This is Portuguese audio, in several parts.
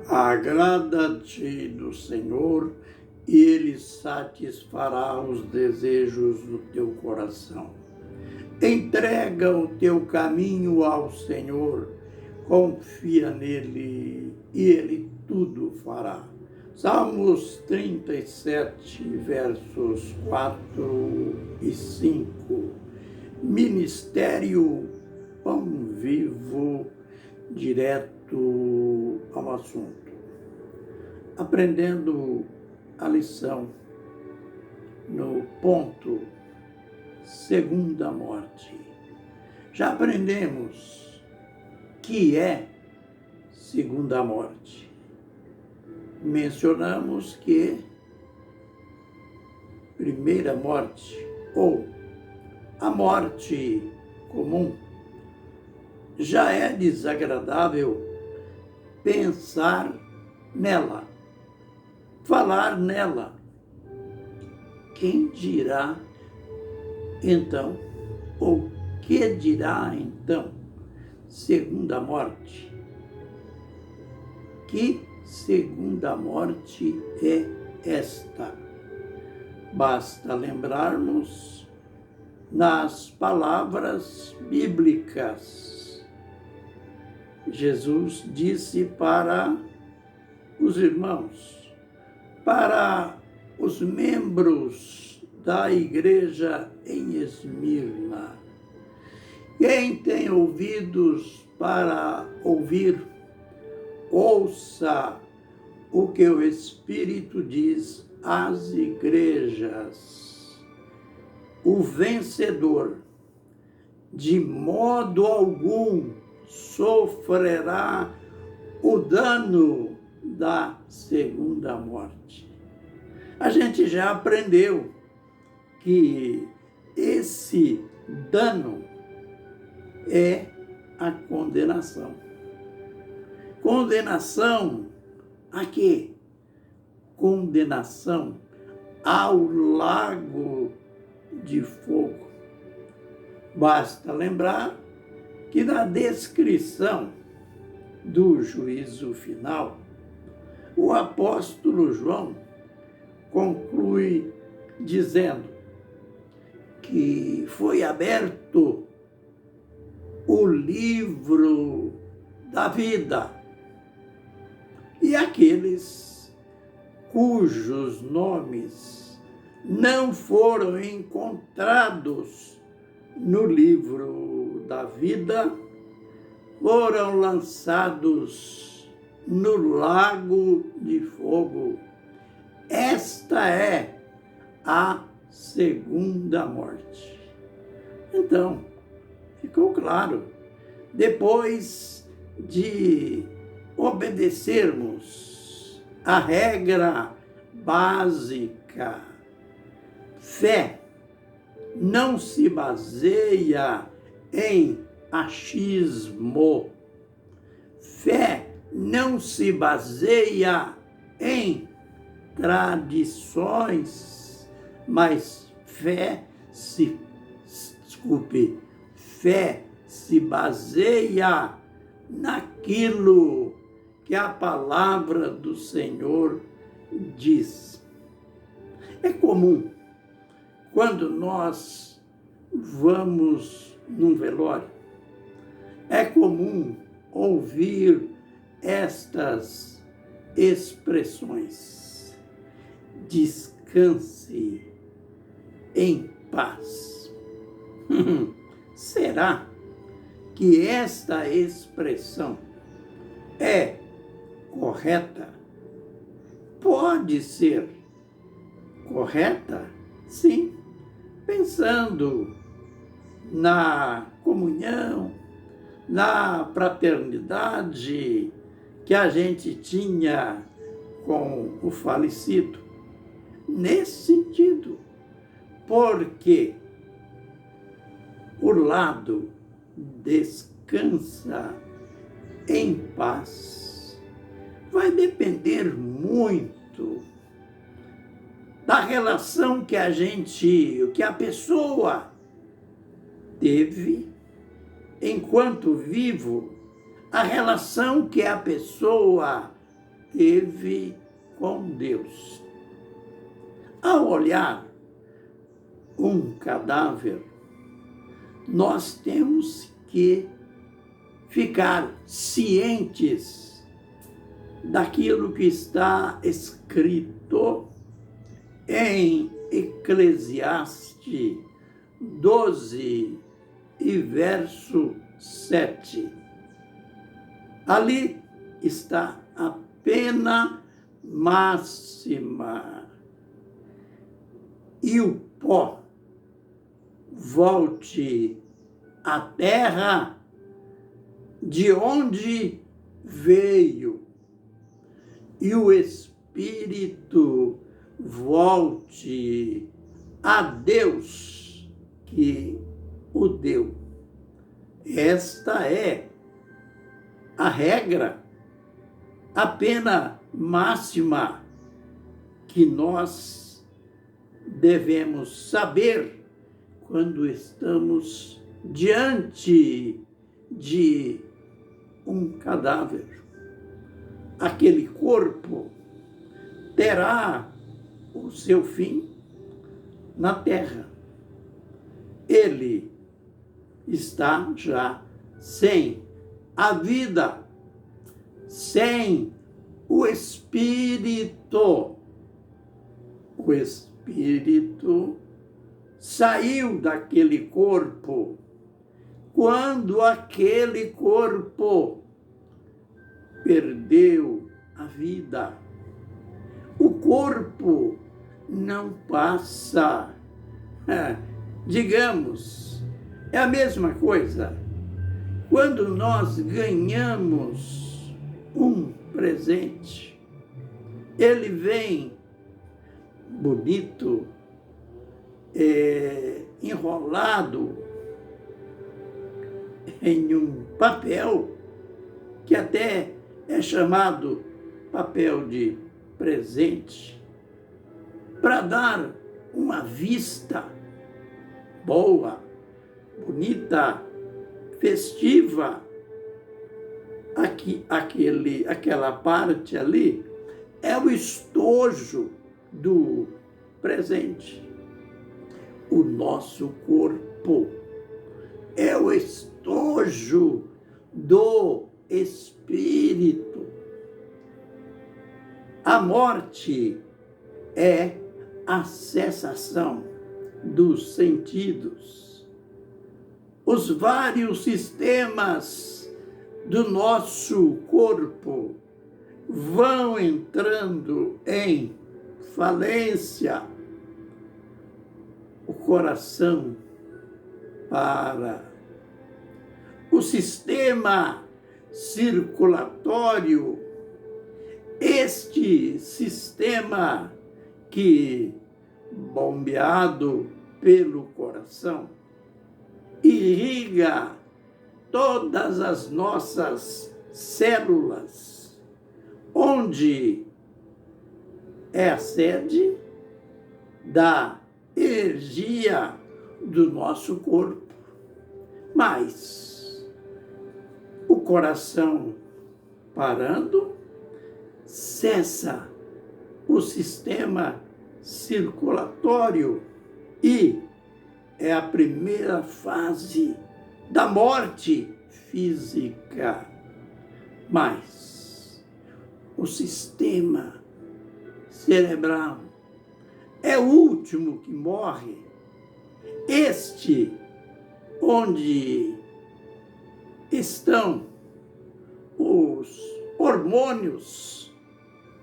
Agrada-te do Senhor e Ele satisfará os desejos do teu coração. Entrega o teu caminho ao Senhor, confia nele e Ele tudo fará. Salmos 37, versos 4 e 5. Ministério Pão Vivo, direto ao assunto. Aprendendo a lição no ponto segunda morte. Já aprendemos que é segunda morte. Mencionamos que primeira morte, ou a morte comum, já é desagradável pensar nela, falar nela. Quem dirá então, ou que dirá então, segunda morte? Que segunda morte é esta? Basta lembrarmos nas palavras bíblicas. Jesus disse para os irmãos, para os membros da igreja em Esmirna: quem tem ouvidos para ouvir, ouça o que o Espírito diz às igrejas. O vencedor, de modo algum, sofrerá o dano da segunda morte. A gente já aprendeu que esse dano é a condenação. Condenação a quê? Condenação ao lago de fogo. Basta lembrar que na descrição do juízo final, o apóstolo João conclui dizendo que foi aberto o livro da vida e aqueles cujos nomes não foram encontrados no livro da vida foram lançados no lago de fogo. Esta é a segunda morte. Então, ficou claro, depois de obedecermos a regra básica, fé não se baseia em achismo. Fé não se baseia em tradições, mas fé se baseia naquilo que a palavra do Senhor diz. É comum, quando nós vamos num velório, é comum ouvir estas expressões: descanse em paz. Será que esta expressão é correta? Pode ser correta, sim, pensando na comunhão, na fraternidade que a gente tinha com o falecido. Nesse sentido, porque o lado descansa em paz vai depender muito da relação que a pessoa teve enquanto vivo, a relação que a pessoa teve com Deus. Ao olhar um cadáver, nós temos que ficar cientes daquilo que está escrito em Eclesiastes 12 e verso 7. Ali está a pena máxima. E o pó volte à terra de onde veio, e o espírito volte a Deus que o deu. Esta é a regra, a pena máxima que nós devemos saber quando estamos diante de um cadáver. Aquele corpo terá o seu fim na terra. Ele está já sem a vida, sem o espírito. O espírito saiu daquele corpo quando aquele corpo perdeu a vida. O corpo não passa. Digamos, é a mesma coisa. Quando nós ganhamos um presente, ele vem bonito, enrolado em um papel que até é chamado papel de presente, para dar uma vista boa, bonita, festiva. Aquela parte ali é o estojo do presente. O nosso corpo é o estojo do espírito. A morte é a cessação dos sentidos. Os vários sistemas do nosso corpo vão entrando em falência. O coração para. O sistema circulatório, este sistema que, bombeado pelo coração, irriga todas as nossas células, onde é a sede da energia do nosso corpo. Mas o coração parando, cessa o sistema circulatório e é a primeira fase da morte física. Mas o sistema cerebral é o último que morre. Este, onde estão os hormônios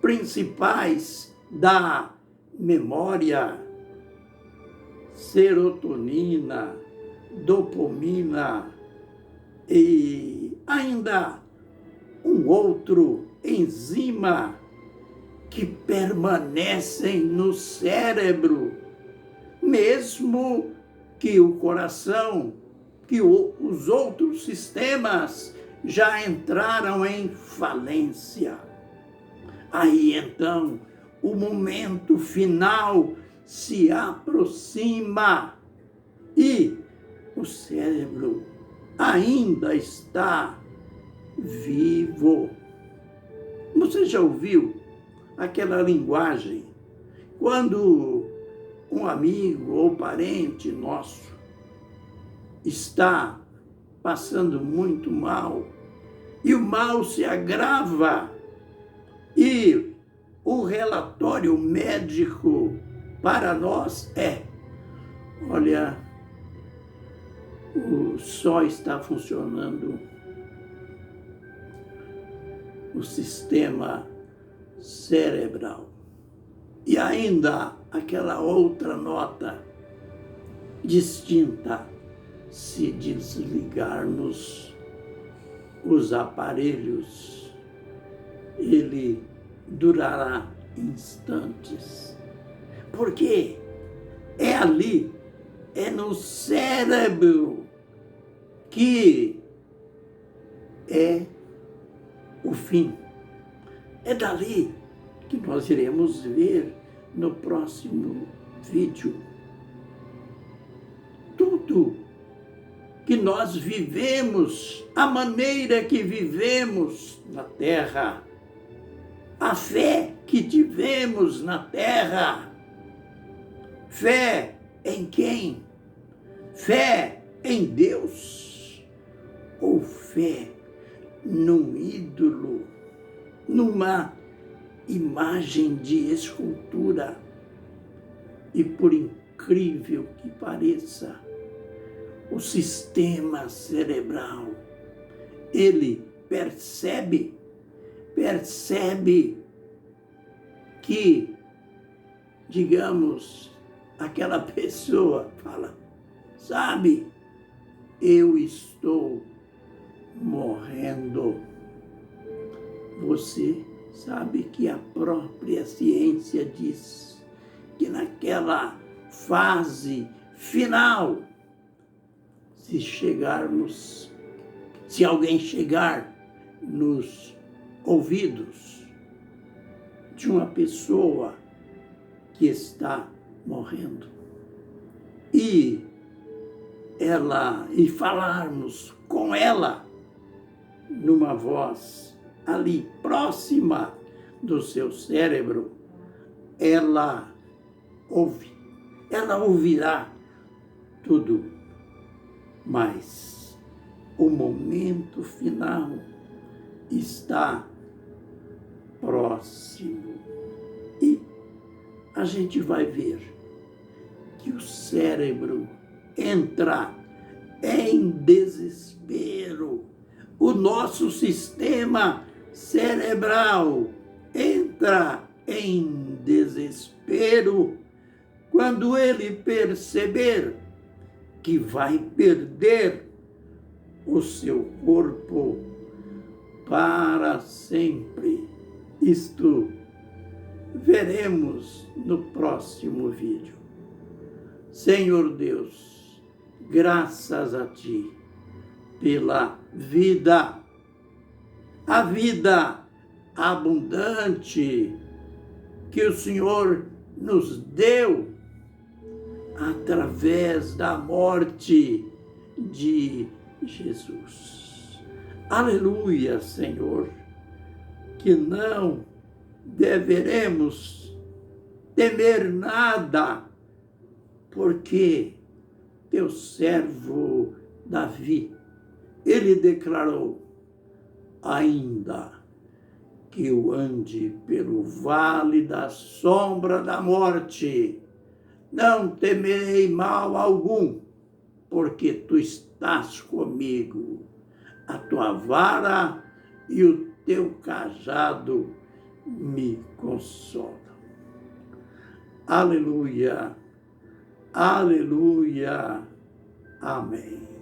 principais da memória, serotonina, dopamina e ainda um outro enzima que permanecem no cérebro, mesmo que o coração, que os outros sistemas já entraram em falência. Aí então o momento final se aproxima e o cérebro ainda está vivo. Você já ouviu aquela linguagem quando um amigo ou parente nosso está passando muito mal e o mal se agrava e o relatório médico para nós é: olha, só está funcionando o sistema cerebral. E ainda aquela outra nota distinta: se desligarmos os aparelhos, ele durará instantes. Porque é ali, é no cérebro que é o fim. É dali que nós iremos ver no próximo vídeo. Tudo que nós vivemos, a maneira que vivemos na terra, a fé que tivemos na terra. Fé em quem? Fé em Deus? Ou fé num ídolo, numa imagem de escultura? E por incrível que pareça, o sistema cerebral, ele percebe que, digamos, aquela pessoa fala: sabe, eu estou morrendo. Você sabe que a própria ciência diz que naquela fase final, se alguém chegar nos ouvidos de uma pessoa que está morrendo e falarmos com ela numa voz ali próxima do seu cérebro, ela ouvirá tudo, mas o momento final está próximo. E a gente vai ver que o cérebro entra em desespero. O nosso sistema cerebral entra em desespero quando ele perceber que vai perder o seu corpo para sempre. Isto veremos no próximo vídeo. Senhor Deus, graças a Ti pela vida, a vida abundante que o Senhor nos deu através da morte de Jesus. Aleluia, Senhor, que não deveremos temer nada, porque teu servo Davi, ele declarou: ainda que eu ande pelo vale da sombra da morte, não temerei mal algum, porque tu estás comigo. A tua vara e o teu cajado me consolam. Aleluia, aleluia, amém.